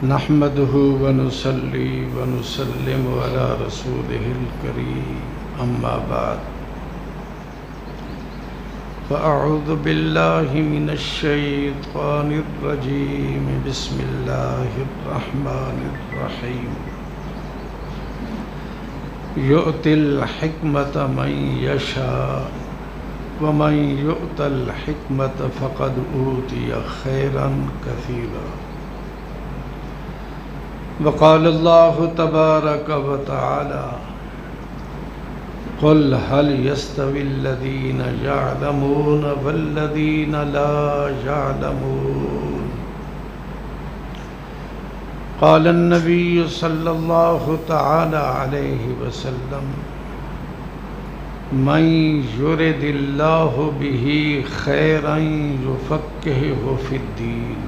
نحمده ونصلي ونسلم على رسوله الكريم أما بعد فأعوذ بالله من الشيطان الرجيم بسم الله الرحمن الرحيم يؤتي الحكمة من يشاء ومن يؤت الحكمة فقد أوتي خيرا كثيرا وقال الله تبارك وتعالى قل هل يستوي الذين يعلمون والذين لا يعلمون قال النبي صلى الله تعالى عليه وسلم من يرد الله به خيرا يفقهه في الدين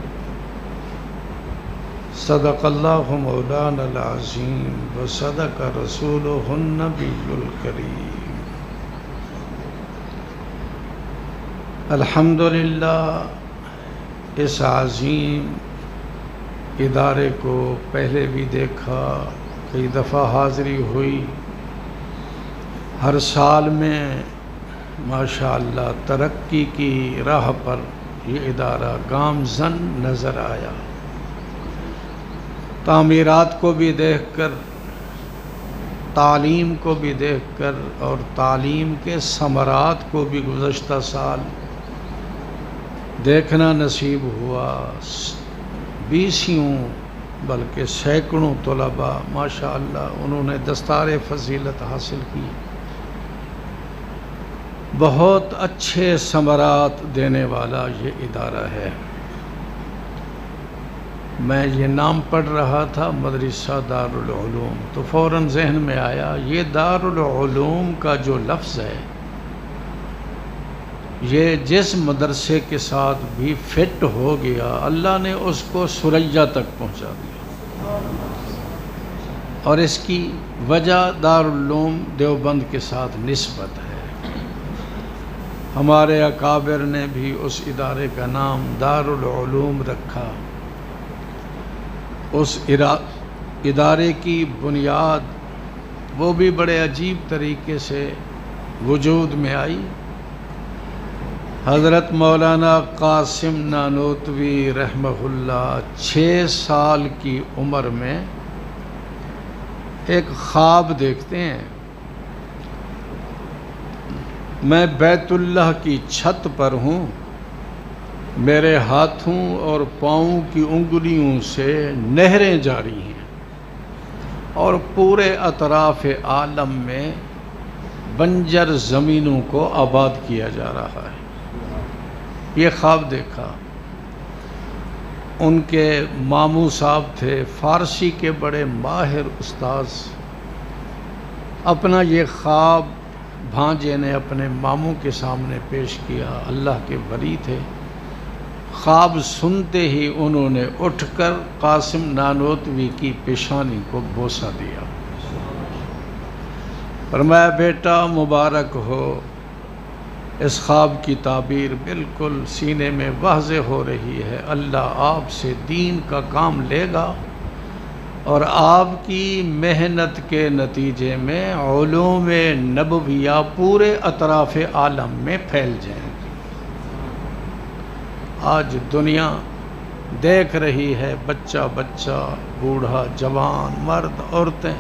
صدق اللہ مولانا العظیم وصدق رسولہ النبی الکریم۔ الحمدللہ اس عظیم ادارے کو پہلے بھی دیکھا، کئی دفعہ حاضری ہوئی، ہر سال میں ماشاءاللہ ترقی کی راہ پر یہ ادارہ گامزن نظر آیا۔ تعمیرات کو بھی دیکھ کر، تعلیم کو بھی دیکھ کر اور تعلیم کے ثمرات کو بھی گزشتہ سال دیکھنا نصیب ہوا۔ بیسیوں بلکہ سینکڑوں طلباء ماشاءاللہ انہوں نے دستار فضیلت حاصل کی، بہت اچھے ثمرات دینے والا یہ ادارہ ہے۔ میں یہ نام پڑھ رہا تھا مدرسہ دارالعلوم، تو فوراً ذہن میں آیا یہ دارالعلوم کا جو لفظ ہے یہ جس مدرسے کے ساتھ بھی فٹ ہو گیا اللہ نے اس کو ثریا تک پہنچا دیا، اور اس کی وجہ دارالعلوم دیوبند کے ساتھ نسبت ہے۔ ہمارے اکابر نے بھی اس ادارے کا نام دارالعلوم رکھا۔ اس ادارے کی بنیاد وہ بھی بڑے عجیب طریقے سے وجود میں آئی۔ حضرت مولانا قاسم نانوتوی رحمہ اللہ 6 سال کی عمر میں ایک خواب دیکھتے ہیں، میں بیت اللہ کی چھت پر ہوں، میرے ہاتھوں اور پاؤں کی انگلیوں سے نہریں جاری ہیں اور پورے اطراف عالم میں بنجر زمینوں کو آباد کیا جا رہا ہے۔ یہ خواب دیکھا۔ ان کے ماموں صاحب تھے فارسی کے بڑے ماہر استاذ، اپنا یہ خواب بھانجے نے اپنے ماموں کے سامنے پیش کیا، اللہ کے ولی تھے۔ خواب سنتے ہی انہوں نے اٹھ کر قاسم نانوتوی کی پیشانی کو بوسہ دیا، فرمایا بیٹا مبارک ہو، اس خواب کی تعبیر بالکل سینے میں واضح ہو رہی ہے، اللہ آپ سے دین کا کام لے گا اور آپ کی محنت کے نتیجے میں علوم نبویہ پورے اطراف عالم میں پھیل جائیں گی۔ آج دنیا دیکھ رہی ہے، بچہ بچہ، بوڑھا جوان، مرد عورتیں،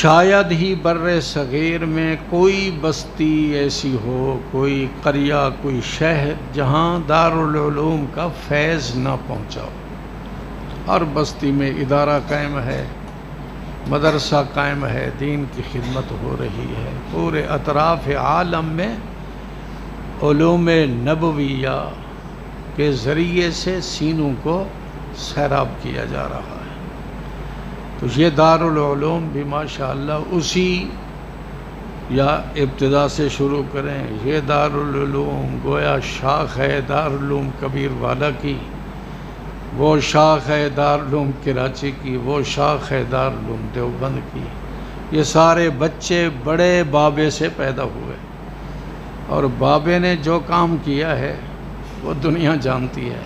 شاید ہی بر صغیر میں کوئی بستی ایسی ہو، کوئی قریہ، کوئی شہر جہاں دارالعلوم کا فیض نہ پہنچا ہو۔ ہر بستی میں ادارہ قائم ہے، مدرسہ قائم ہے، دین کی خدمت ہو رہی ہے، پورے اطراف عالم میں علوم نبویہ کے ذریعے سے سینوں کو سیراب کیا جا رہا ہے۔ تو یہ دارالعلوم بھی ماشاءاللہ اسی، یا ابتدا سے شروع کریں، یہ دارالعلوم گویا شاخ ہے دارالعلوم کبیر والا کی، وہ شاخ ہے دارالعلوم کراچی کی، وہ شاخ ہے دارالعلوم دیوبند کی۔ یہ سارے بچے بڑے بابے سے پیدا ہوئے، اور بابے نے جو کام کیا ہے وہ دنیا جانتی ہے۔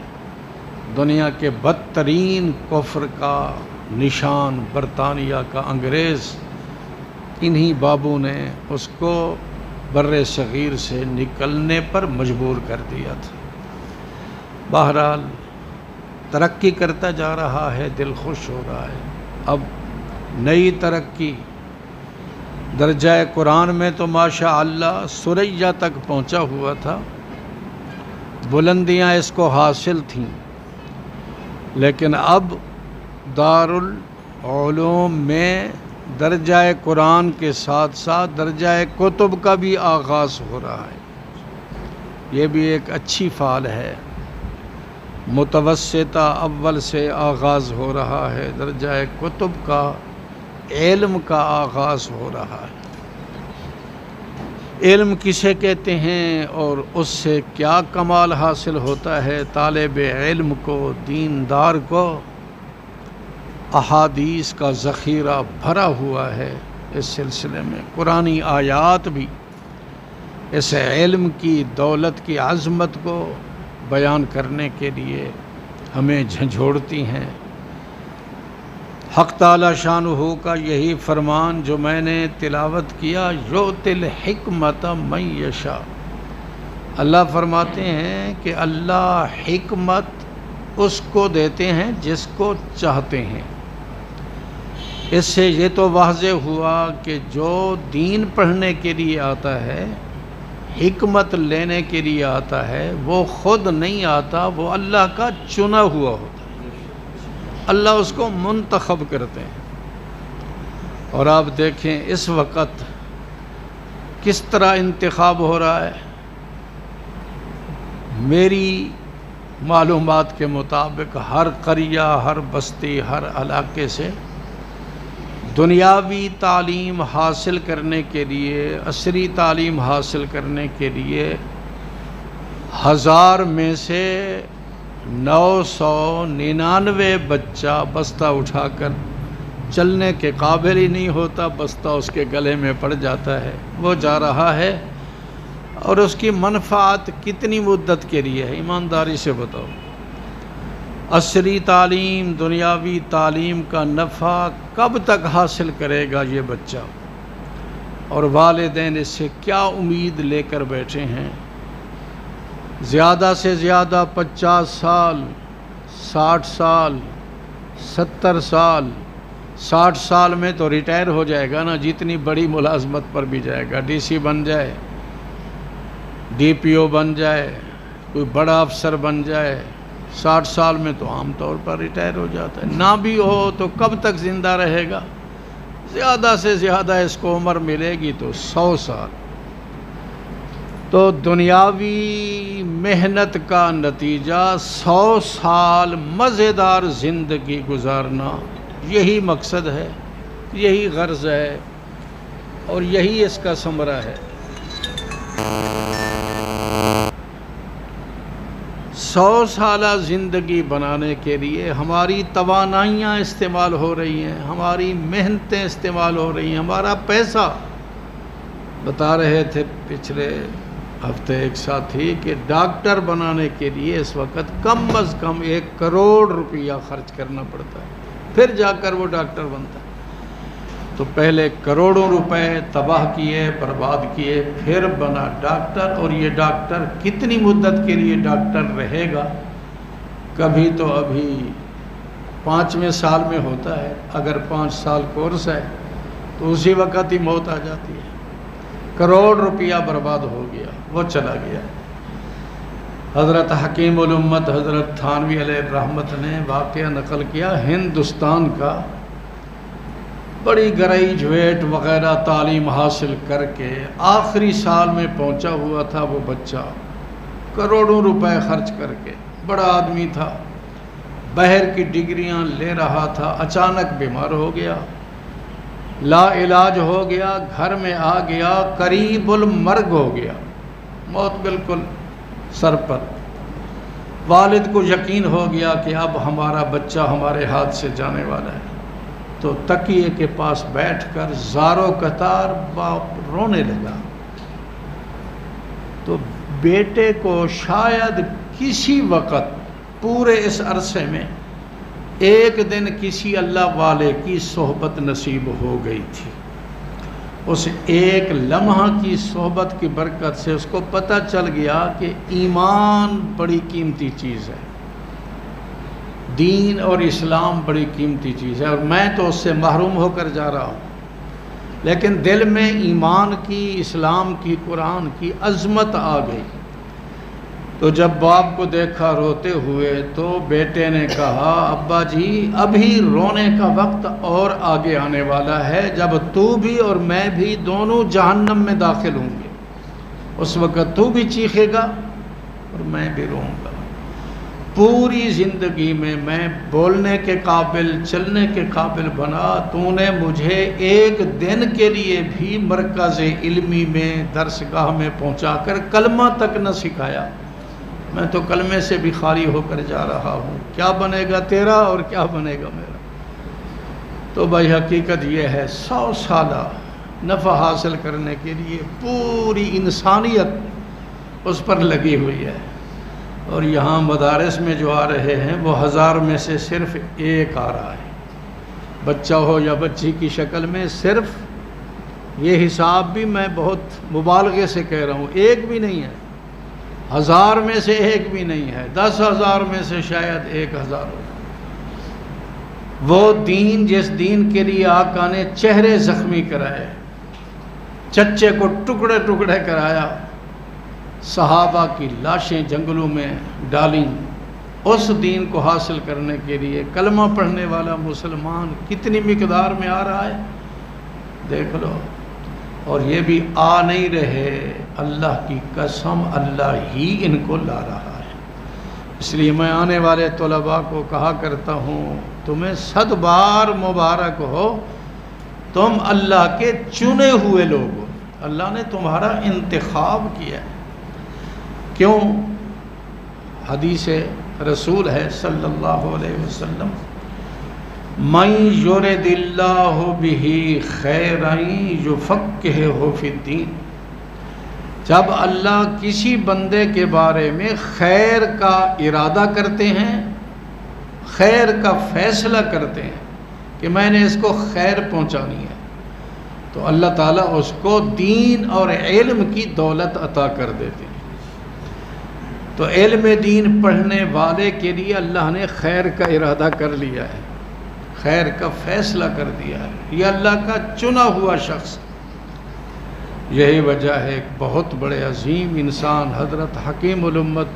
دنیا کے بدترین کفر کا نشان برطانیہ کا انگریز، انہی بابوں نے اس کو بر صغیر سے نکلنے پر مجبور کر دیا تھا۔ بہرحال ترقی کرتا جا رہا ہے، دل خوش ہو رہا ہے۔ اب نئی ترقی، درجہ قرآن میں تو ماشاء اللہ ثریا تک پہنچا ہوا تھا، بلندیاں اس کو حاصل تھیں، لیکن اب دارالعلوم میں درجہ قرآن کے ساتھ ساتھ درجہ کتب کا بھی آغاز ہو رہا ہے۔ یہ بھی ایک اچھی فعال ہے۔ متوسطہ اول سے آغاز ہو رہا ہے، درجہ کتب کا، علم کا آغاز ہو رہا ہے۔ علم کسے کہتے ہیں اور اس سے کیا کمال حاصل ہوتا ہے طالب علم کو، دیندار کو؟ احادیث کا ذخیرہ بھرا ہوا ہے اس سلسلے میں۔ قرآنی آیات بھی اس علم کی دولت کی عظمت کو بیان کرنے کے لیے ہمیں جھنجھوڑتی ہیں۔ حق تعالی شانہ کا یہی فرمان جو میں نے تلاوت کیا، یؤتی الحکمت من یشاء، اللہ فرماتے ہیں کہ اللہ حکمت اس کو دیتے ہیں جس کو چاہتے ہیں۔ اس سے یہ تو واضح ہوا کہ جو دین پڑھنے کے لیے آتا ہے، حکمت لینے کے لیے آتا ہے، وہ خود نہیں آتا، وہ اللہ کا چنا ہوا ہوتا ہے، اللہ اس کو منتخب کرتے ہیں۔ اور آپ دیکھیں اس وقت کس طرح انتخاب ہو رہا ہے۔ میری معلومات کے مطابق ہر قریہ، ہر بستی، ہر علاقے سے دنیاوی تعلیم حاصل کرنے کے لیے، عصری تعلیم حاصل کرنے کے لیے 1000 میں سے 999 بچہ بستہ اٹھا کر چلنے کے قابل ہی نہیں ہوتا، بستہ اس کے گلے میں پڑ جاتا ہے، وہ جا رہا ہے۔ اور اس کی منفعت کتنی مدت کے لیے ہے؟ ایمانداری سے بتاؤ۔ عصری تعلیم، دنیاوی تعلیم کا نفع کب تک حاصل کرے گا یہ بچہ؟ اور والدین اس سے کیا امید لے کر بیٹھے ہیں؟ زیادہ سے زیادہ 50 سال، 60 سال، 70 سال۔ 60 سال میں تو ریٹائر ہو جائے گا نا، جتنی بڑی ملازمت پر بھی جائے گا، ڈی سی بن جائے، ڈی پی او بن جائے، کوئی بڑا افسر بن جائے، 60 سال میں تو عام طور پر ریٹائر ہو جاتا ہے۔ نہ بھی ہو تو کب تک زندہ رہے گا؟ زیادہ سے زیادہ اس کو عمر ملے گی تو 100 سال۔ تو دنیاوی محنت کا نتیجہ 100 سال مزیدار زندگی گزارنا، یہی مقصد ہے، یہی غرض ہے، اور یہی اس کا ثمرہ ہے۔ 100 سالہ زندگی بنانے کے لیے ہماری توانائیاں استعمال ہو رہی ہیں، ہماری محنتیں استعمال ہو رہی ہیں، ہمارا پیسہ۔ بتا رہے تھے پچھلے ہفتے ایک ساتھی کہ ڈاکٹر بنانے کے لیے اس وقت کم از کم 1 کروڑ روپیہ خرچ کرنا پڑتا ہے، پھر جا کر وہ ڈاکٹر بنتا ہے۔ تو پہلے کروڑوں روپے تباہ کیے، برباد کیے، پھر بنا ڈاکٹر۔ اور یہ ڈاکٹر کتنی مدت کے لیے ڈاکٹر رہے گا؟ کبھی تو ابھی 5ویں سال میں ہوتا ہے، اگر 5 سال کورس ہے تو اسی وقت ہی موت آ جاتی ہے۔ کروڑ روپیہ برباد ہو گیا، وہ چلا گیا۔ حضرت حکیم الامت حضرت تھانوی علیہ الرحمت نے واقعہ نقل کیا ہندوستان کا، بڑی گریجویٹ وغیرہ تعلیم حاصل کر کے آخری سال میں پہنچا ہوا تھا وہ بچہ، کروڑوں روپے خرچ کر کے، بڑا آدمی تھا، باہر کی ڈگریاں لے رہا تھا، اچانک بیمار ہو گیا، لا علاج ہو گیا، گھر میں آ گیا، قریب المرگ ہو گیا، موت بالکل سر پر۔ والد کو یقین ہو گیا کہ اب ہمارا بچہ ہمارے ہاتھ سے جانے والا ہے، تو تکیے کے پاس بیٹھ کر زاروں قطار باپ رونے لگا۔ تو بیٹے کو شاید کسی وقت پورے اس عرصے میں ایک دن کسی اللہ والے کی صحبت نصیب ہو گئی تھی، اس ایک لمحہ کی صحبت کی برکت سے اس کو پتہ چل گیا کہ ایمان بڑی قیمتی چیز ہے، دین اور اسلام بڑی قیمتی چیز ہے، اور میں تو اس سے محروم ہو کر جا رہا ہوں، لیکن دل میں ایمان کی، اسلام کی، قرآن کی عظمت آ گئی۔ تو جب باپ کو دیکھا روتے ہوئے تو بیٹے نے کہا ابا جی ابھی رونے کا وقت اور آگے آنے والا ہے، جب تو بھی اور میں بھی دونوں جہنم میں داخل ہوں گے، اس وقت تو بھی چیخے گا اور میں بھی روں گا۔ پوری زندگی میں بولنے کے قابل، چلنے کے قابل بنا، تو نے مجھے ایک دن کے لیے بھی مرکز علمی میں، درسگاہ میں پہنچا کر کلمہ تک نہ سکھایا، میں تو کلمے سے بھی خالی ہو کر جا رہا ہوں، کیا بنے گا تیرا اور کیا بنے گا میرا؟ تو بھائی حقیقت یہ ہے 100 سالہ نفع حاصل کرنے کے لیے پوری انسانیت اس پر لگی ہوئی ہے، اور یہاں مدارس میں جو آ رہے ہیں وہ 1000 میں سے صرف ایک آ رہا ہے، بچہ ہو یا بچی کی شکل میں، صرف یہ حساب بھی میں بہت مبالغے سے کہہ رہا ہوں، ایک بھی نہیں ہے، 1000 میں سے ایک بھی نہیں ہے، 10,000 میں سے شاید 1000 ہو۔ وہ دین جس دین کے لیے آقا نے چہرے زخمی کرائے، چچے کو ٹکڑے ٹکڑے کرایا، صحابہ کی لاشیں جنگلوں میں ڈالیں، اس دین کو حاصل کرنے کے لیے کلمہ پڑھنے والا مسلمان کتنی مقدار میں آ رہا ہے دیکھ لو، اور یہ بھی آ نہیں رہے، اللہ کی قسم اللہ ہی ان کو لا رہا ہے۔ اس لیے میں آنے والے طلباء کو کہا کرتا ہوں تمہیں 100 بار مبارک ہو، تم اللہ کے چنے ہوئے لوگ ہو، اللہ نے تمہارا انتخاب کیا ہے۔ کیوں؟ حدیث رسول ہے صلی اللہ علیہ وسلم، من یرد اللہ بہ خیرا یفقہہ فی الدین، جب اللہ کسی بندے کے بارے میں خیر کا ارادہ کرتے ہیں، خیر کا فیصلہ کرتے ہیں کہ میں نے اس کو خیر پہنچانی ہے، تو اللہ تعالیٰ اس کو دین اور علم کی دولت عطا کر دیتے ہیں۔ تو علم دین پڑھنے والے کے لیے اللہ نے خیر کا ارادہ کر لیا ہے، خیر کا فیصلہ کر دیا ہے، یہ اللہ کا چنا ہوا شخص۔ یہی وجہ ہے ایک بہت بڑے عظیم انسان حضرت حکیم الامت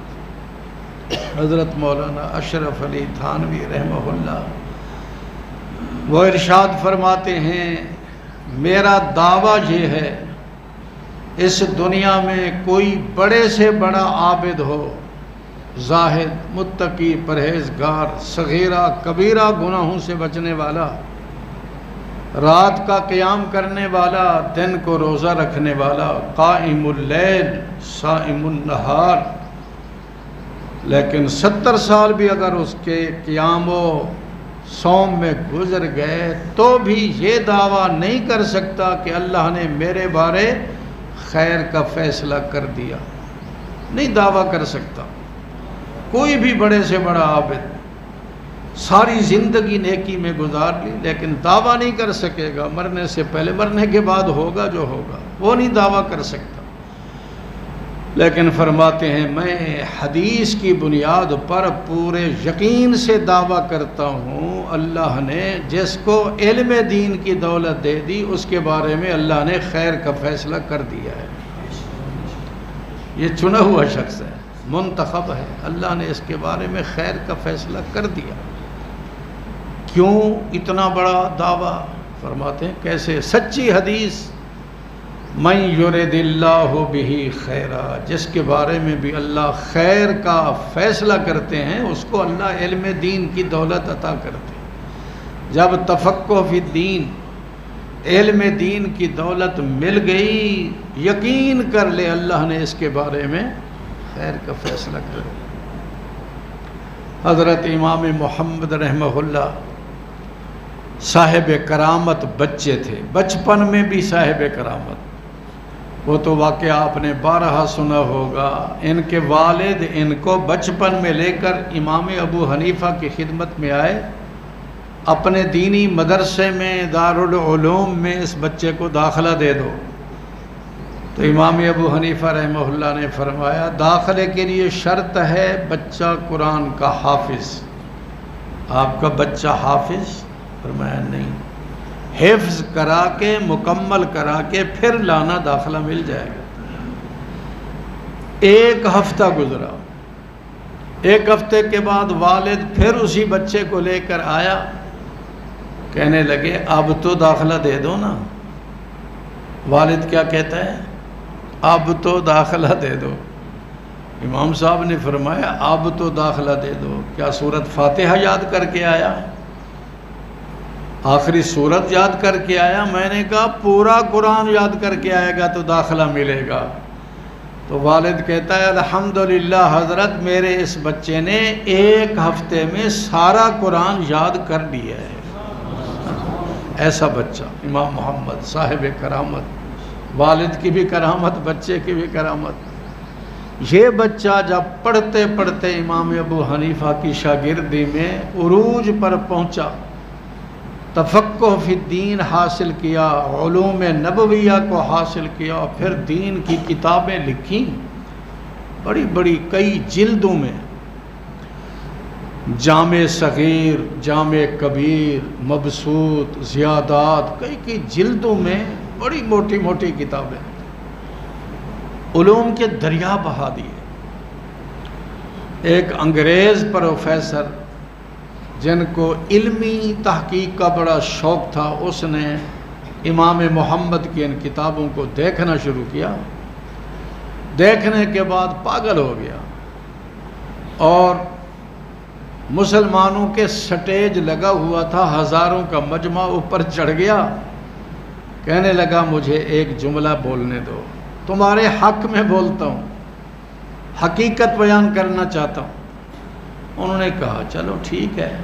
حضرت مولانا اشرف علی تھانوی رحمہ اللہ، وہ ارشاد فرماتے ہیں میرا دعویٰ یہ ہے اس دنیا میں کوئی بڑے سے بڑا عابد ہو، زاہد، متقی، پرہیزگار، صغیرہ کبیرہ گناہوں سے بچنے والا، رات کا قیام کرنے والا، دن کو روزہ رکھنے والا، قائم اللیل صائم النہار، لیکن 70 سال بھی اگر اس کے قیام و صوم میں گزر گئے تو بھی یہ دعویٰ نہیں کر سکتا کہ اللہ نے میرے بارے خیر کا فیصلہ کر دیا، نہیں دعویٰ کر سکتا۔ کوئی بھی بڑے سے بڑا عابد ساری زندگی نیکی میں گزار لی لیکن دعویٰ نہیں کر سکے گا، مرنے سے پہلے، مرنے کے بعد ہوگا جو ہوگا وہ نہیں دعویٰ کر سکتا۔ لیکن فرماتے ہیں میں حدیث کی بنیاد پر پورے یقین سے دعویٰ کرتا ہوں اللہ نے جس کو علم دین کی دولت دے دی اس کے بارے میں اللہ نے خیر کا فیصلہ کر دیا ہے، یہ چنا ہوا شخص ہے، منتخب ہے، اللہ نے اس کے بارے میں خیر کا فیصلہ کر دیا۔ کیوں اتنا بڑا دعویٰ؟ فرماتے ہیں کیسے؟ سچی حدیث، من یرد اللہ بہ خیرا، جس کے بارے میں بھی اللہ خیر کا فیصلہ کرتے ہیں اس کو اللہ علم دین کی دولت عطا کرتے ہیں۔ جب تفقہ فی الدین، علم دین کی دولت مل گئی، یقین کر لے اللہ نے اس کے بارے میں خیر کا فیصلہ کر دیا۔ حضرت امام محمد رحمہ اللہ صاحب کرامت بچے تھے، بچپن میں بھی صاحب کرامت، وہ تو واقعہ آپ نے بارہا سنا ہوگا۔ ان کے والد ان کو بچپن میں لے کر امام ابو حنیفہ کی خدمت میں آئے، اپنے دینی مدرسے میں دارالعلوم میں اس بچے کو داخلہ دے دو۔ تو امام ابو حنیفہ رحمہ اللہ نے فرمایا داخلے کے لیے شرط ہے بچہ قرآن کا حافظ۔ آپ کا بچہ حافظ؟ فرمایا نہیں، حفظ کرا کے مکمل کرا کے پھر لانا، داخلہ مل جائے گا۔ ایک ہفتہ گزرا، ایک ہفتے کے بعد والد پھر اسی بچے کو لے کر آیا، کہنے لگے اب تو داخلہ دے دو نا۔ والد کیا کہتا ہے؟ اب تو داخلہ دے دو۔ امام صاحب نے فرمایا اب تو داخلہ دے دو، کیا سورت فاتحہ یاد کر کے آیا؟ آخری سورت یاد کر کے آیا؟ میں نے کہا پورا قرآن یاد کر کے آئے گا تو داخلہ ملے گا۔ تو والد کہتا ہے الحمدللہ حضرت، میرے اس بچے نے ایک ہفتے میں سارا قرآن یاد کر لیا ہے۔ ایسا بچہ امام محمد صاحب کرامت، والد کی بھی کرامت، بچے کی بھی کرامت۔ یہ بچہ جب پڑھتے پڑھتے امام ابو حنیفہ کی شاگردی میں عروج پر پہنچا، تفقہ فی الدین حاصل کیا، علوم نبویہ کو حاصل کیا، پھر دین کی کتابیں لکھیں بڑی بڑی کئی جلدوں میں، جامع صغیر، جامع کبیر، مبسوط، زیادات، کئی جلدوں میں بڑی موٹی موٹی کتابیں، علوم کے دریا بہا دیے۔ ایک انگریز پروفیسر جن کو علمی تحقیق کا بڑا شوق تھا، اس نے امام محمد کی ان کتابوں کو دیکھنا شروع کیا، دیکھنے کے بعد پاگل ہو گیا اور مسلمانوں کے سٹیج لگا ہوا تھا، ہزاروں کا مجمع، اوپر چڑھ گیا، کہنے لگا مجھے ایک جملہ بولنے دو، تمہارے حق میں بولتا ہوں، حقیقت بیان کرنا چاہتا ہوں۔ انہوں نے کہا چلو ٹھیک ہے۔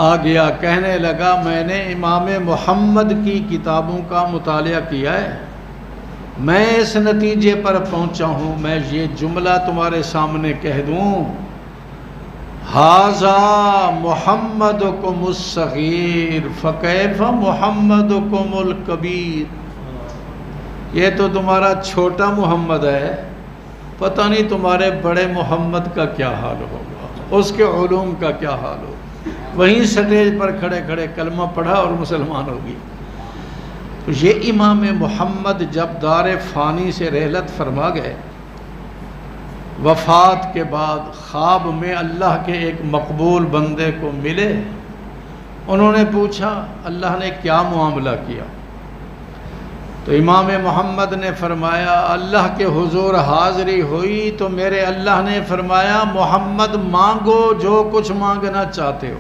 آ گیا، کہنے لگا میں نے امام محمد کی کتابوں کا مطالعہ کیا ہے، میں اس نتیجے پر پہنچا ہوں، میں یہ جملہ تمہارے سامنے کہہ دوں، ھذا محمدکم الصغیر فکیف محمدکم الکبیر۔ یہ تو تمہارا چھوٹا محمد ہے، پتہ نہیں تمہارے بڑے محمد کا کیا حال ہوگا، اس کے علوم کا کیا حال ہوگا۔ وہیں سٹیج پر کھڑے کھڑے کلمہ پڑھا اور مسلمان ہو گئی۔ تو یہ امام محمد جب دار فانی سے رحلت فرما گئے، وفات کے بعد خواب میں اللہ کے ایک مقبول بندے کو ملے، انہوں نے پوچھا اللہ نے کیا معاملہ کیا؟ تو امام محمد نے فرمایا اللہ کے حضور حاضری ہوئی تو میرے اللہ نے فرمایا محمد مانگو جو کچھ مانگنا چاہتے ہو۔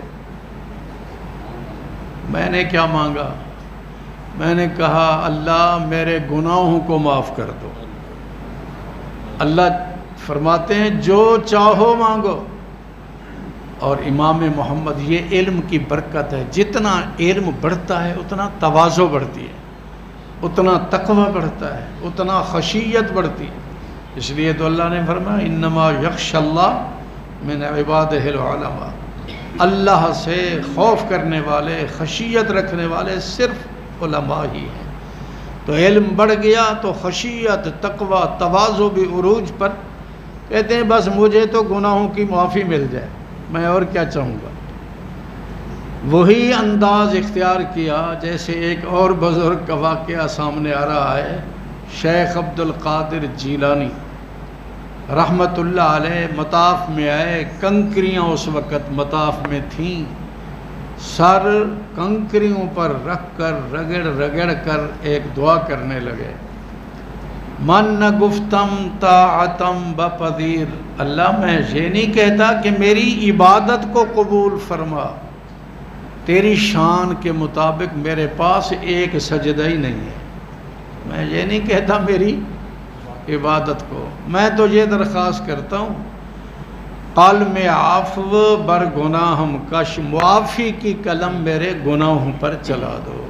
میں نے کیا مانگا؟ میں نے کہا اللہ میرے گناہوں کو معاف کر دو۔ اللہ فرماتے ہیں جو چاہو مانگو۔ اور امام محمد، یہ علم کی برکت ہے، جتنا علم بڑھتا ہے اتنا تواضع بڑھتی ہے، اتنا تقوی بڑھتا ہے، اتنا خشیت بڑھتی ہے۔ اس لیے تو اللہ نے فرمایا انما یخشی اللہ من عبادہ العلماء، اللہ سے خوف کرنے والے، خشیت رکھنے والے صرف علماء ہی ہیں۔ تو علم بڑھ گیا تو خشیت، تقوی، تواضع بھی عروج پر۔ کہتے ہیں بس مجھے تو گناہوں کی معافی مل جائے، میں اور کیا چاہوں گا۔ وہی انداز اختیار کیا جیسے ایک اور بزرگ کا واقعہ سامنے آ رہا ہے، شیخ عبد القادر جیلانی رحمت اللہ علیہ مطاف میں آئے، کنکریاں اس وقت مطاف میں تھیں، سر کنکریوں پر رکھ کر رگڑ رگڑ کر ایک دعا کرنے لگے، من نہ گفتم طاعتم بپذیر، اللہ میں یہ نہیں کہتا کہ میری عبادت کو قبول فرما، تیری شان کے مطابق میرے پاس ایک سجدہ ہی نہیں ہے، میں یہ نہیں کہتا میری عبادت کو، میں تو یہ درخواست کرتا ہوں قلم عفو بر گناہم کش، معافی کی قلم میرے گناہوں پر چلا دو۔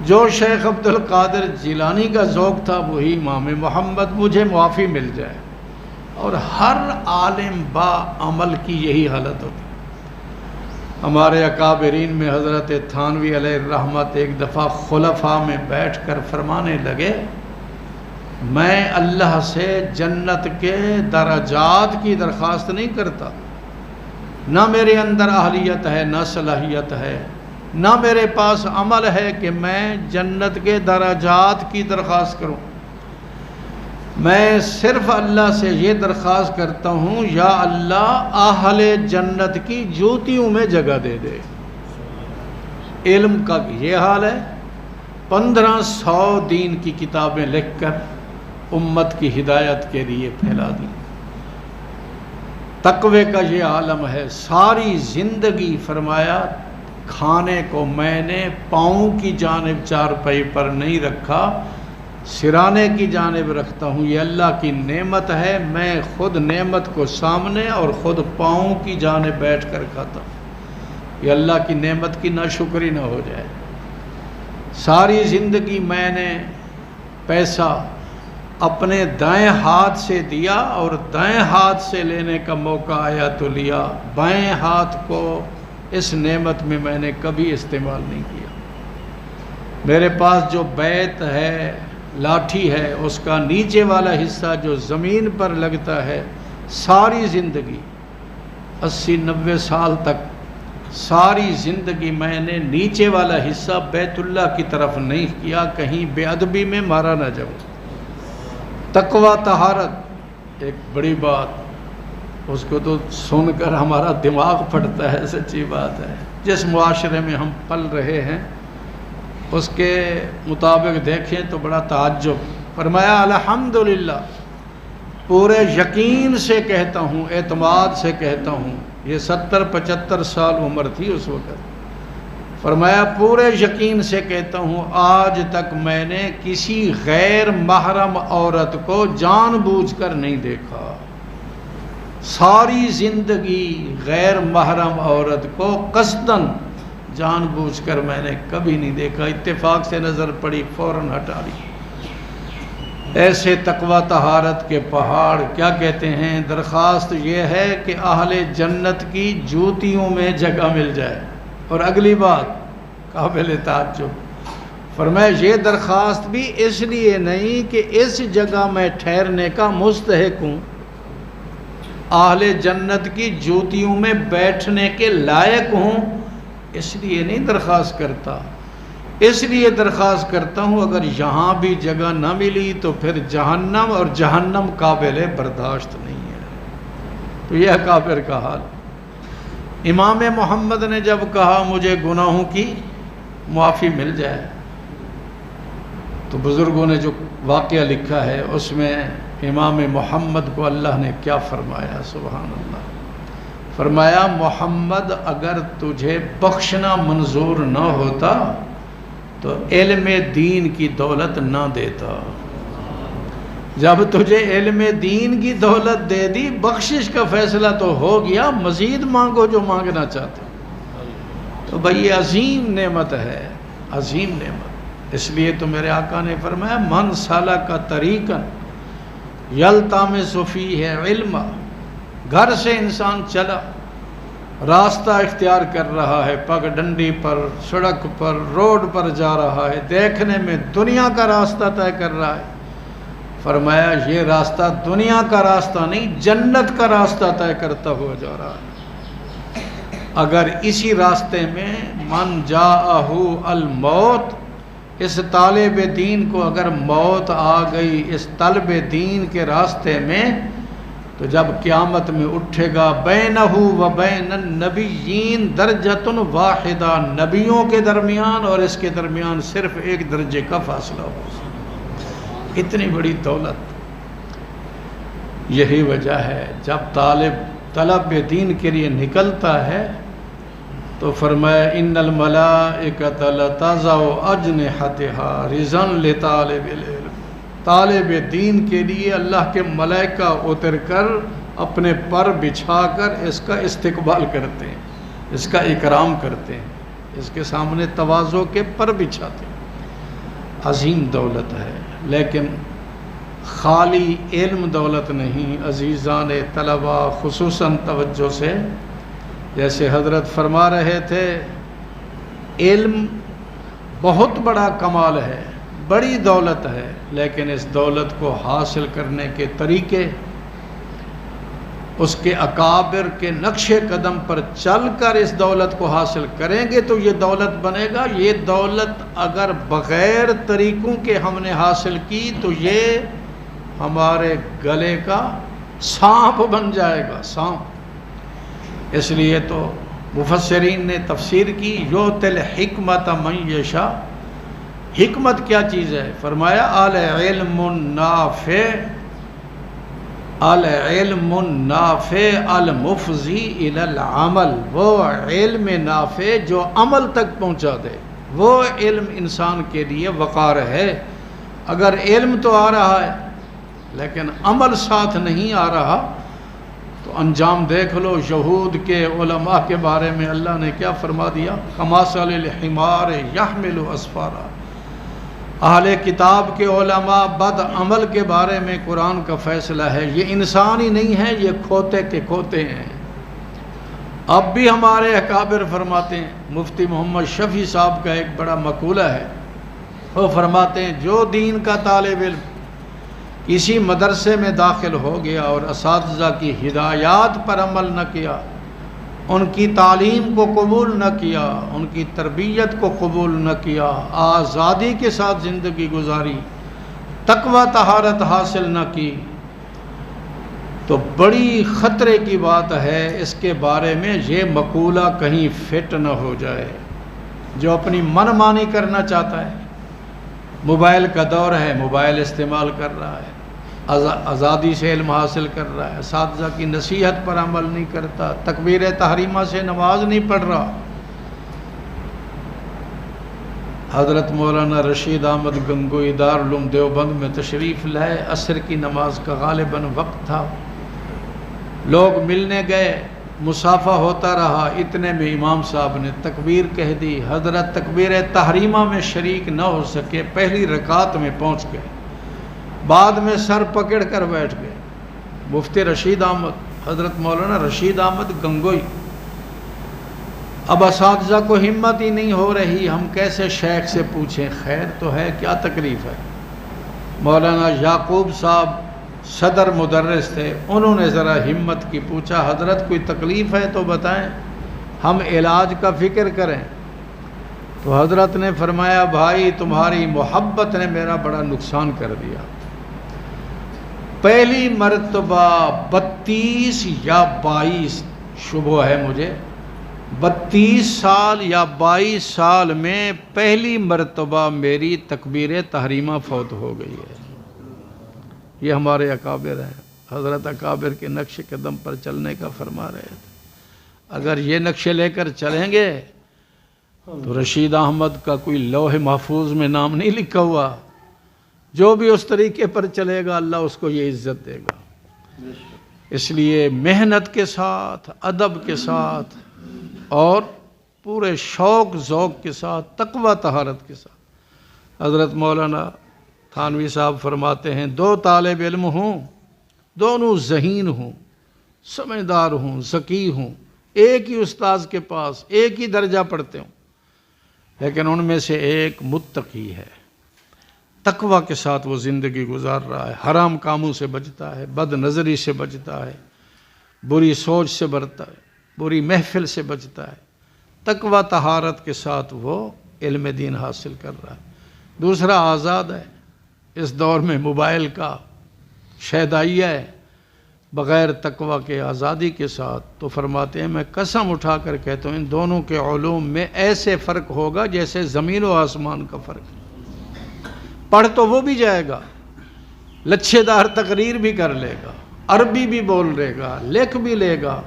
جو شیخ عبد القادر جیلانی کا ذوق تھا وہی امام محمد، مجھے معافی مل جائے۔ اور ہر عالم با عمل کی یہی حالت ہوتی۔ ہمارے اکابرین میں حضرت تھانوی علیہ الرحمت ایک دفعہ خلفاء میں بیٹھ کر فرمانے لگے، میں اللہ سے جنت کے درجات کی درخواست نہیں کرتا، نہ میرے اندر اہلیت ہے، نہ صلاحیت ہے، نہ میرے پاس عمل ہے کہ میں جنت کے درجات کی درخواست کروں۔ میں صرف اللہ سے یہ درخواست کرتا ہوں، یا اللہ اہل جنت کی جوتیوں میں جگہ دے دے۔ علم کا یہ حال ہے، 1500 دین کی کتابیں لکھ کر امت کی ہدایت کے لیے پھیلا دی۔ تقوی کا یہ عالم ہے، ساری زندگی فرمایا کھانے کو میں نے پاؤں کی جانب چارپائی پر نہیں رکھا، سرانے کی جانب رکھتا ہوں۔ یہ اللہ کی نعمت ہے، میں خود نعمت کو سامنے اور خود پاؤں کی جانب بیٹھ کر کھاتا ہوں۔ یہ اللہ کی نعمت کی ناشکری نہ ہو جائے۔ ساری زندگی میں نے پیسہ اپنے دائیں ہاتھ سے دیا اور دائیں ہاتھ سے لینے کا موقع آیا تو لیا، بائیں ہاتھ کو اس نعمت میں نے کبھی استعمال نہیں کیا۔ میرے پاس جو بیت ہے، لاٹھی ہے، اس کا نیچے والا حصہ جو زمین پر لگتا ہے، ساری زندگی 80-90 سال تک ساری زندگی میں نے نیچے والا حصہ بیت اللہ کی طرف نہیں کیا، کہیں بے ادبی میں مارا نہ جاؤں۔ تقوی طہارت ایک بڑی بات، اس کو تو سن کر ہمارا دماغ پھٹتا ہے، سچی بات ہے۔ جس معاشرے میں ہم پل رہے ہیں اس کے مطابق دیکھیں تو بڑا تعجب۔ فرمایا الحمدللہ، پورے یقین سے کہتا ہوں، اعتماد سے کہتا ہوں، یہ 70-75 سال عمر تھی اس وقت۔ فرمایا پورے یقین سے کہتا ہوں، آج تک میں نے کسی غیر محرم عورت کو جان بوجھ کر نہیں دیکھا۔ ساری زندگی غیر محرم عورت کو قصداً جان بوجھ کر میں نے کبھی نہیں دیکھا۔ اتفاق سے نظر پڑی، فوراً ہٹا لی۔ ایسے تقوی طہارت کے پہاڑ کیا کہتے ہیں؟ درخواست یہ ہے کہ اہل جنت کی جوتیوں میں جگہ مل جائے۔ اور اگلی بات قابل تعجب، فرمایا یہ درخواست بھی اس لیے نہیں کہ اس جگہ میں ٹھہرنے کا مستحق ہوں، اہل جنت کی جوتیوں میں بیٹھنے کے لائق ہوں، اس لیے نہیں درخواست کرتا۔ اس لیے درخواست کرتا ہوں اگر یہاں بھی جگہ نہ ملی تو پھر جہنم، اور جہنم قابل برداشت نہیں ہے۔ تو یہ کافر کا حال۔ امام محمد نے جب کہا مجھے گناہوں کی معافی مل جائے، تو بزرگوں نے جو واقعہ لکھا ہے اس میں امام محمد کو اللہ نے کیا فرمایا، سبحان اللہ۔ فرمایا محمد اگر تجھے بخشنا منظور نہ ہوتا تو علم دین کی دولت نہ دیتا۔ جب تجھے علم دین کی دولت دے دی، بخشش کا فیصلہ تو ہو گیا، مزید مانگو جو مانگنا چاہتے۔ تو بھئی یہ عظیم نعمت ہے، عظیم نعمت۔ اس لیے تو میرے آقا نے فرمایا من سلک طریقا یلتمس فیہ علما، گھر سے انسان چلا، راستہ اختیار کر رہا ہے، پگ ڈنڈی پر، سڑک پر، روڈ پر جا رہا ہے، دیکھنے میں دنیا کا راستہ طے کر رہا ہے۔ فرمایا یہ راستہ دنیا کا راستہ نہیں، جنت کا راستہ طے کرتا ہوا جا رہا ہے۔ اگر اسی راستے میں من جاءہ الموت، اس طالب دین کو اگر موت آ گئی اس طلب دین کے راستے میں، تو جب قیامت میں اٹھے گا بینہ و بین النبیین درجۃ واحدہ، نبیوں کے درمیان اور اس کے درمیان صرف ایک درجے کا فاصلہ ہو۔ اتنی بڑی دولت۔ یہی وجہ ہے جب طلب دین کے لیے نکلتا ہے تو فرمایا ان الملائکۃ لتضع اجنحتها رضا لطالب العلم، طالب دین کے لیے اللہ کے ملائکہ اتر کر اپنے پر بچھا کر اس کا استقبال کرتے ہیں، اس کا اکرام کرتے ہیں، اس کے سامنے تواضع کے پر بچھاتے ہیں۔ عظیم دولت ہے، لیکن خالی علم دولت نہیں۔ عزیزان طلبہ خصوصاً توجہ سے، جیسے حضرت فرما رہے تھے، علم بہت بڑا کمال ہے، بڑی دولت ہے، لیکن اس دولت کو حاصل کرنے کے طریقے، اس کے اکابر کے نقش قدم پر چل کر اس دولت کو حاصل کریں گے تو یہ دولت بنے گا۔ یہ دولت اگر بغیر طریقوں کے ہم نے حاصل کی تو یہ ہمارے گلے کا سانپ بن جائے گا، سانپ۔ اس لیے تو مفسرین نے تفسیر کی، یؤتی الحکمت من یشاء۔ حکمت کیا چیز ہے؟ فرمایا العلم النافع، العلم النافع المفضی الی العمل۔ وہ علم نافع جو عمل تک پہنچا دے، وہ علم انسان کے لیے وقار ہے۔ اگر علم تو آ رہا ہے لیکن عمل ساتھ نہیں آ رہا تو انجام دیکھ لو۔ یہود کے علماء کے بارے میں اللہ نے کیا فرما دیا؟ کمثل الحمار یحمل اسفارا۔ اہل کتاب کے علماء بد عمل کے بارے میں قرآن کا فیصلہ ہے، یہ انسان ہی نہیں ہے، یہ کھوتے کے کھوتے ہیں۔ اب بھی ہمارے اکابر فرماتے ہیں، مفتی محمد شفیع صاحب کا ایک بڑا مقولہ ہے، وہ فرماتے ہیں جو دین کا طالب علم کسی مدرسے میں داخل ہو گیا اور اساتذہ کی ہدایات پر عمل نہ کیا، ان کی تعلیم کو قبول نہ کیا، ان کی تربیت کو قبول نہ کیا، آزادی کے ساتھ زندگی گزاری، تقوی طہارت حاصل نہ کی، تو بڑی خطرے کی بات ہے اس کے بارے میں یہ مقولہ کہیں فٹ نہ ہو جائے۔ جو اپنی من مانی کرنا چاہتا ہے، موبائل کا دور ہے، موبائل استعمال کر رہا ہے، آزادی سے علم حاصل کر رہا ہے، اساتذہ کی نصیحت پر عمل نہیں کرتا، تکبیر تحریمہ سے نماز نہیں پڑھ رہا۔ حضرت مولانا رشید احمد گنگوئی دارالعلوم دیوبند میں تشریف لائے، عصر کی نماز کا غالباً وقت تھا، لوگ ملنے گئے، مصافحہ ہوتا رہا، اتنے میں امام صاحب نے تکبیر کہہ دی۔ حضرت تکبیر تحریمہ میں شریک نہ ہو سکے، پہلی رکعت میں پہنچ گئے، بعد میں سر پکڑ کر بیٹھ گئے۔ مفتی رشید احمد، حضرت مولانا رشید احمد گنگوئی، اب اساتذہ کو ہمت ہی نہیں ہو رہی، ہم کیسے شیخ سے پوچھیں، خیر تو ہے، کیا تکلیف ہے؟ مولانا یعقوب صاحب صدر مدرس تھے، انہوں نے ذرا ہمت کی پوچھا، حضرت کوئی تکلیف ہے تو بتائیں، ہم علاج کا فکر کریں۔ تو حضرت نے فرمایا، بھائی تمہاری محبت نے میرا بڑا نقصان کر دیا۔ پہلی مرتبہ 32 یا 22 شبہ ہے مجھے، 32 سال یا 22 سال میں پہلی مرتبہ میری تکبیر تحریمہ فوت ہو گئی ہے۔ یہ ہمارے اکابر ہیں، حضرت اکابر کے نقش قدم پر چلنے کا فرما رہے تھے۔ اگر یہ نقشے لے کر چلیں گے تو رشید احمد کا کوئی لوح محفوظ میں نام نہیں لکھا ہوا، جو بھی اس طریقے پر چلے گا اللہ اس کو یہ عزت دے گا۔ اس لیے محنت کے ساتھ، ادب کے ساتھ اور پورے شوق ذوق کے ساتھ، تقوی طہارت کے ساتھ، حضرت مولانا تھانوی صاحب فرماتے ہیں، دو طالب علم ہوں، دونوں ذہین ہوں، سمجھدار ہوں، ذکی ہوں، ایک ہی استاذ کے پاس ایک ہی درجہ پڑھتے ہوں، لیکن ان میں سے ایک متقی ہے، تقوی کے ساتھ وہ زندگی گزار رہا ہے، حرام کاموں سے بچتا ہے، بد نظری سے بچتا ہے، بری سوچ سے بچتا ہے، بری محفل سے بچتا ہے، تقوی طہارت کے ساتھ وہ علم دین حاصل کر رہا ہے۔ دوسرا آزاد ہے، اس دور میں موبائل کا شیدائیہ ہے، بغیر تقوی کے آزادی کے ساتھ، تو فرماتے ہیں میں قسم اٹھا کر کہتا ہوں ان دونوں کے علوم میں ایسے فرق ہوگا جیسے زمین و آسمان کا فرق ہے۔ پڑھ تو وہ بھی جائے گا، لچھے دار تقریر بھی کر لے گا، عربی بھی بول لے گا، لکھ بھی لے گا،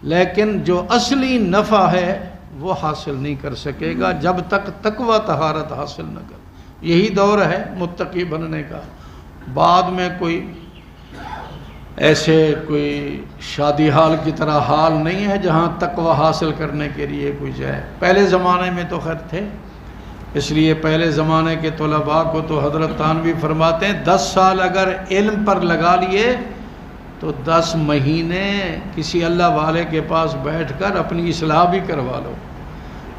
لیکن جو اصلی نفع ہے وہ حاصل نہیں کر سکے گا جب تک تقوی طہارت حاصل نہ کر۔ یہی دور ہے متقی بننے کا۔ بعد میں کوئی ایسے کوئی شادی حال کی طرح حال نہیں ہے جہاں تقوی حاصل کرنے کے لیے کوئی جائے۔ پہلے زمانے میں تو خیر تھے، اس لیے پہلے زمانے کے طلباء کو تو حضرت تھانوی فرماتے ہیں 10 سال اگر علم پر لگا لیے تو 10 مہینے کسی اللہ والے کے پاس بیٹھ کر اپنی اصلاح بھی کروا لو،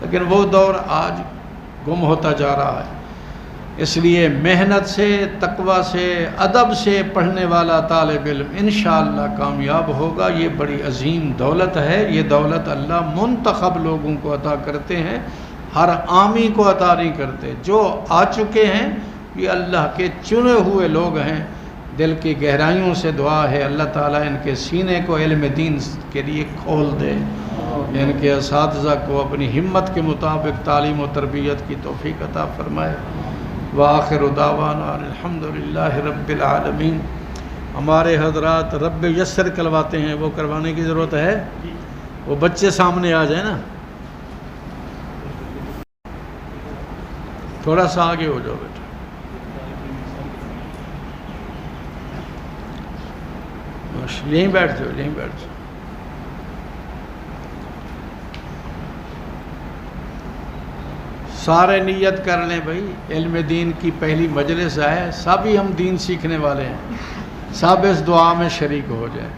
لیکن وہ دور آج گم ہوتا جا رہا ہے۔ اس لیے محنت سے، تقوی سے، ادب سے پڑھنے والا طالب علم انشاءاللہ کامیاب ہوگا۔ یہ بڑی عظیم دولت ہے، یہ دولت اللہ منتخب لوگوں کو عطا کرتے ہیں، ہر عامی کو عطا نہیں کرتے۔ جو آ چکے ہیں یہ اللہ کے چنے ہوئے لوگ ہیں۔ دل کی گہرائیوں سے دعا ہے اللہ تعالیٰ ان کے سینے کو علم دین کے لیے کھول دے، ان کے اساتذہ کو اپنی ہمت کے مطابق تعلیم و تربیت کی توفیق عطا فرمائے۔ وآخر دعوانا الحمدللہ رب العالمین۔ ہمارے حضرات رب یسر کلواتے ہیں، وہ کروانے کی ضرورت ہے؟ وہ بچے سامنے آ جائیں نا، تھوڑا سا آگے ہو جاؤ بیٹا۔ یہیں بیٹھ جاؤ، یہیں بیٹھ جاؤ۔ سارے نیت کر لیں بھائی، علم دین کی پہلی مجلس ہے، سبھی ہم دین سیکھنے والے ہیں، سب اس دعا میں شریک ہو جائیں۔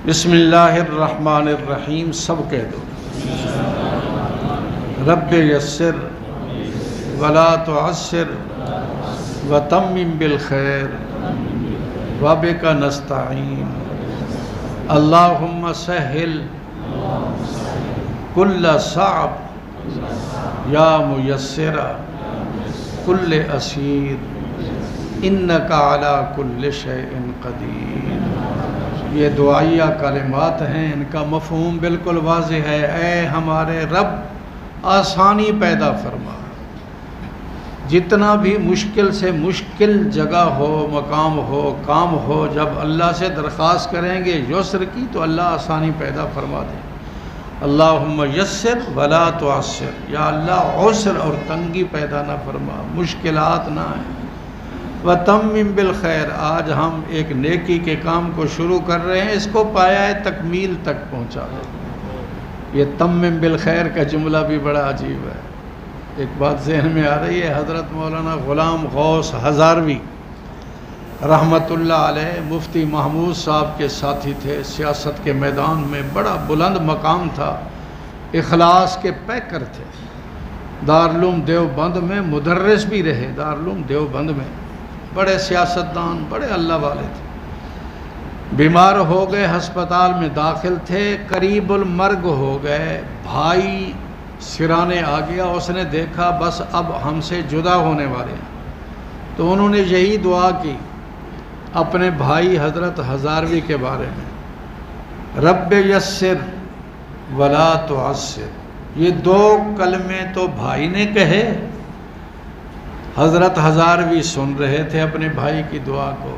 بسم اللہ الرحمن الرحیم، سب کہہ دو۔ رب یسر ولا تعسر وتمم بالخیر وبک نستعین اللہم سہل کل صعب یا میسر کل اسیر انک علی کل شیء قدیر۔ یہ دعائیہ کلمات ہیں، ان کا مفہوم بالکل واضح ہے۔ اے ہمارے رب آسانی پیدا فرما، جتنا بھی مشکل سے مشکل جگہ ہو، مقام ہو، کام ہو، جب اللہ سے درخواست کریں گے یسر کی تو اللہ آسانی پیدا فرما دے۔ اللہم یسر ولا تعسر، یا اللہ عسر اور تنگی پیدا نہ فرما، مشکلات نہ آئیں۔ وتمم بالخیر، آج ہم ایک نیکی کے کام کو شروع کر رہے ہیں، اس کو پایہ تکمیل تک پہنچا دے۔ یہ تمم بالخیر کا جملہ بھی بڑا عجیب ہے۔ ایک بات ذہن میں آ رہی ہے، حضرت مولانا غلام غوث ہزاروی رحمت اللہ علیہ مفتی محمود صاحب کے ساتھی تھے، سیاست کے میدان میں بڑا بلند مقام تھا، اخلاص کے پیکر تھے، دارالعلوم دیوبند میں مدرس بھی رہے، دارالعلوم دیوبند میں بڑے سیاستدان، بڑے اللہ والے تھے۔ بیمار ہو گئے، ہسپتال میں داخل تھے، قریب المرگ ہو گئے، بھائی سرانے آ گیا، اس نے دیکھا بس اب ہم سے جدا ہونے والے ہیں، تو انہوں نے یہی دعا کی اپنے بھائی حضرت ہزاروی کے بارے میں، رب یسر ولا تعسر۔ یہ 2 کلمے تو بھائی نے کہے، حضرت ہزاروی سن رہے تھے اپنے بھائی کی دعا کو۔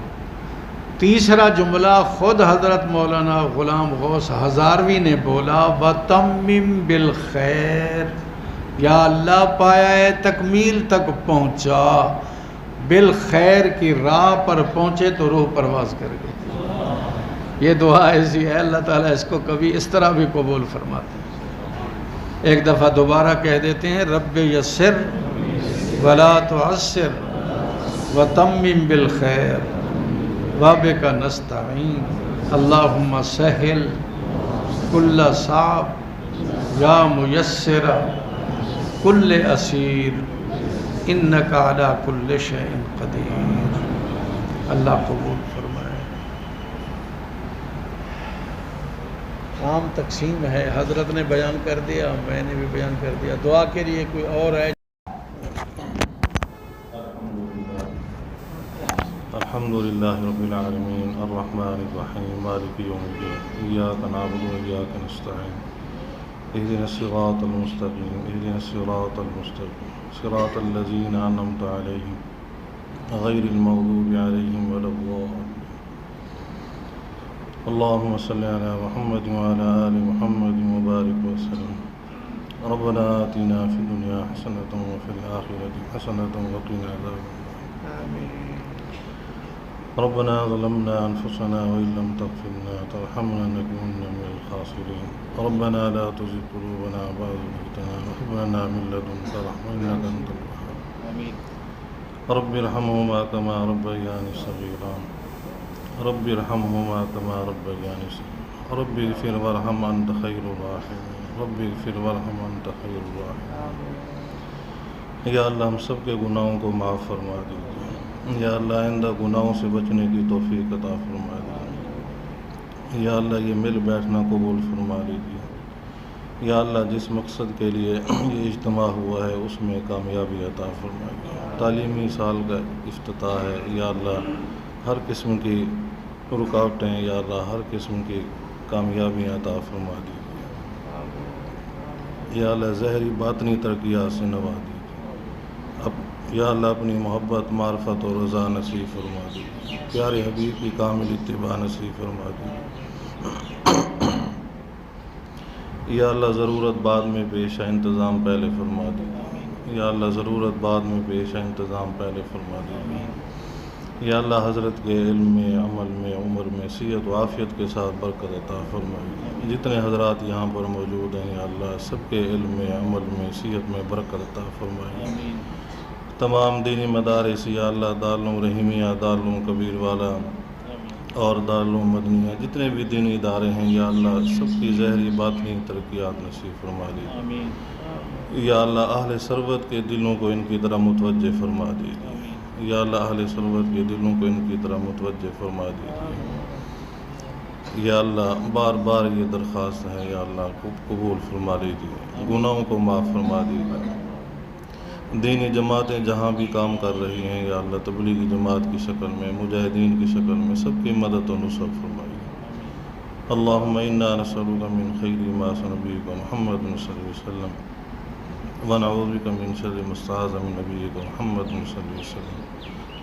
تیسرا جملہ خود حضرت مولانا غلام غوث ہزاروی نے بولا، وتمم بالخیر، یا اللہ پایہ تکمیل تک پہنچا، بالخیر کی راہ پر پہنچے تو روح پرواز کر گئی۔ یہ دعا ایسی ہے اللہ تعالیٰ اس کو کبھی اس طرح بھی قبول فرماتے ہیں۔ ایک دفعہ دوبارہ کہہ دیتے ہیں، رب یسر ولا تعسر وتمم بالخیر وبک نستعین اللہم سہل کل صعب یا میسر کل اسیر انک علی کل شیء قدیر۔ اللہ قبول فرمائے۔ کام تقسیم ہے، حضرت نے بیان کر دیا، میں نے بھی بیان کر دیا۔ دعا کے لیے کوئی اور ہے؟ الحمدللہ رب العالمین الرحمن الرحیم مالک یوم الدین ایاک نعبد و ایاک نستعین اہدنا الصراط المستقیم اہدنا الصراط المستقیم صراط الذین انعمت علیہم غیر المغضوب علیہم ولا الضالین۔ اللہم صلی علی محمد وعلی آل محمد وبارک وسلم۔ ربنا آتنا فی الدنیا حسنۃ وفی الآخرۃ حسنۃ وقنا عذاب النار۔ آمین۔ ربنا ظلمنا أنفسنا وإن لم تغفر لنا وترحمنا لنكونن من الخاسرين ربنا لا تزغ قلوبنا بعد إذ هديتنا وهب لنا من لدنك رحمة إنك أنت الوهاب رب ارحمهما كما ربياني صغيرا رب ارحمهما كما ربياني صغيرا رب اغفر وارحم أنت خير الراحمين رب اغفر وارحم أنت خير الراحمين یا اللہ ہم سب کے گناہوں کو معاف فرما دیجیے یا اللہ آئندہ گناہوں سے بچنے کی توفیق عطا فرما دیجیے یا اللہ یہ مل بیٹھنا قبول فرما لیجیے یا اللہ جس مقصد کے لیے یہ اجتماع ہوا ہے اس میں کامیابی عطا فرمائیے تعلیمی سال کا افتتاح ہے یا اللہ ہر قسم کی رکاوٹیں یا اللہ ہر قسم کی کامیابیاں عطا فرما دیجیے یا اللہ ظاہری باطنی ترقیات سے نواز دیجیے اب یا اللہ اپنی محبت معرفت اور رضا نصیب فرما دیجیے پیارے حبیب کی کامل اتباع نصیب فرما دیجیے یا اللہ ضرورت بعد میں پیش ہے انتظام پہلے فرما دیجیے یا اللہ ضرورت بعد میں پیش ہے انتظام پہلے فرما دیجیے یا اللہ حضرت کے علم میں عمل میں عمر میں صحت و عافیت کے ساتھ برکت عطا فرمائیے جتنے حضرات یہاں پر موجود ہیں یا اللہ سب کے علم میں عمل میں صحت میں برکت عطا فرمائیے تمام دینی مدارس یا اللہ دارالعلوم رحیمیہ دارالعلوم کبیر والا اور دارالعلوم مدنیہ جتنے بھی دینی ادارے ہیں یا اللہ سب کی ظاہری باطنی ترقیات نصیب فرما دیجیے یا اللہ اہل ثروت کے دلوں کو ان کی طرح متوجہ فرما دیجیے یا اللہ اہل ثروت کے دلوں کو ان کی طرح متوجہ فرما دیجیے یا اللہ بار بار یہ درخواست ہے یا اللہ کو قبول فرما لیجیے گناہوں کو معاف فرما دیجیے دینی جماعتیں جہاں بھی کام کر رہی ہیں یا اللہ تبلیغی جماعت کی شکل میں مجاہدین کی شکل میں سب کی مدد و نصرت فرمائیے اللہم انا نسألک من خیر ما نبیک محمد صلی اللہ علیہ وسلم ونعوذ بک من شر ما استعاذ من نبیک محمد صلی اللہ علیہ وسلم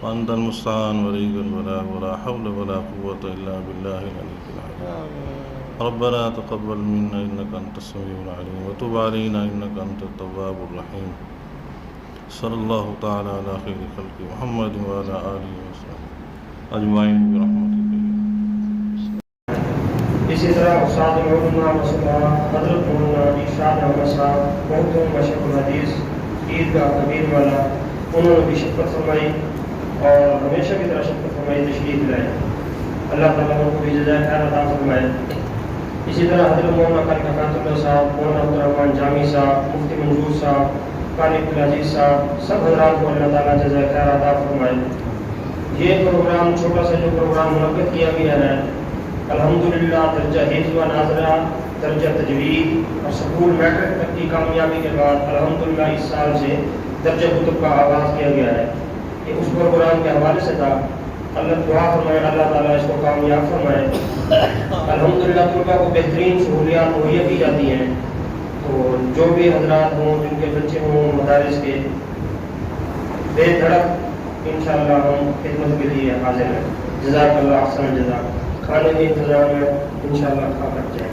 وانت المستعان ولیک البلاغ ولا حول ولا قوة الا باللہ العلی العظیم ربنا تقبل منا انک انت السمیع العلیم وتب علینا انک انت التواب الرحیم صلی اللہ تعالی علی خیر خلق محمد وعلی آلہ وسلم اجمعین برحمتک۔ اسی طرح استاد مولانا مصطفیٰ حضرت مولانا ارشاد احمد صاحب بہت مشہور الحدیث عیدگاہ کبیر والا انہوں نے بھی شفقت فرمائی اور ہمیشہ کی طرح شفقت فرمائی تشریف لائے اللہ تعالیٰ ان کو بھی جزائے خیر عطا فرمائے۔ اسی طرح حضرت مولانا قاری حکایت اللہ صاحب مولانا عبد الرحمن جامی صاحب مفتی منظور صاحب قاری عبدالعزیز صاحب سب حضرات کو اللہ تعالیٰ جزائے خیر عطا فرمائے۔ یہ پروگرام چھوٹا سا جو پروگرام منعقد کیا گیا ہے الحمدللہ درجہ حفظ و ناظرہ درجہ تجوید اور سکول میٹرک تک کی کامیابی کے بعد الحمدللہ اس سال سے درجہ کتب کا آغاز کیا گیا ہے۔ یہ اس پروگرام کے حوالے سے تھا اللہ دعا فرمائے اللہ تعالیٰ اس کو کامیاب فرمائے۔ الحمدللہ طلباء کو بہترین سہولیات مہیا کی جاتی ہیں تو جو بھی حضرات ہوں جن کے بچے ہوں مدارس کے بے دھڑک انشاءاللہ ہم خدمت کے لیے حاضر ہیں۔ جزاک اللہ احسن الجزا۔ کھانے کے انتظام میں انشاءاللہ کھا کر جائیں۔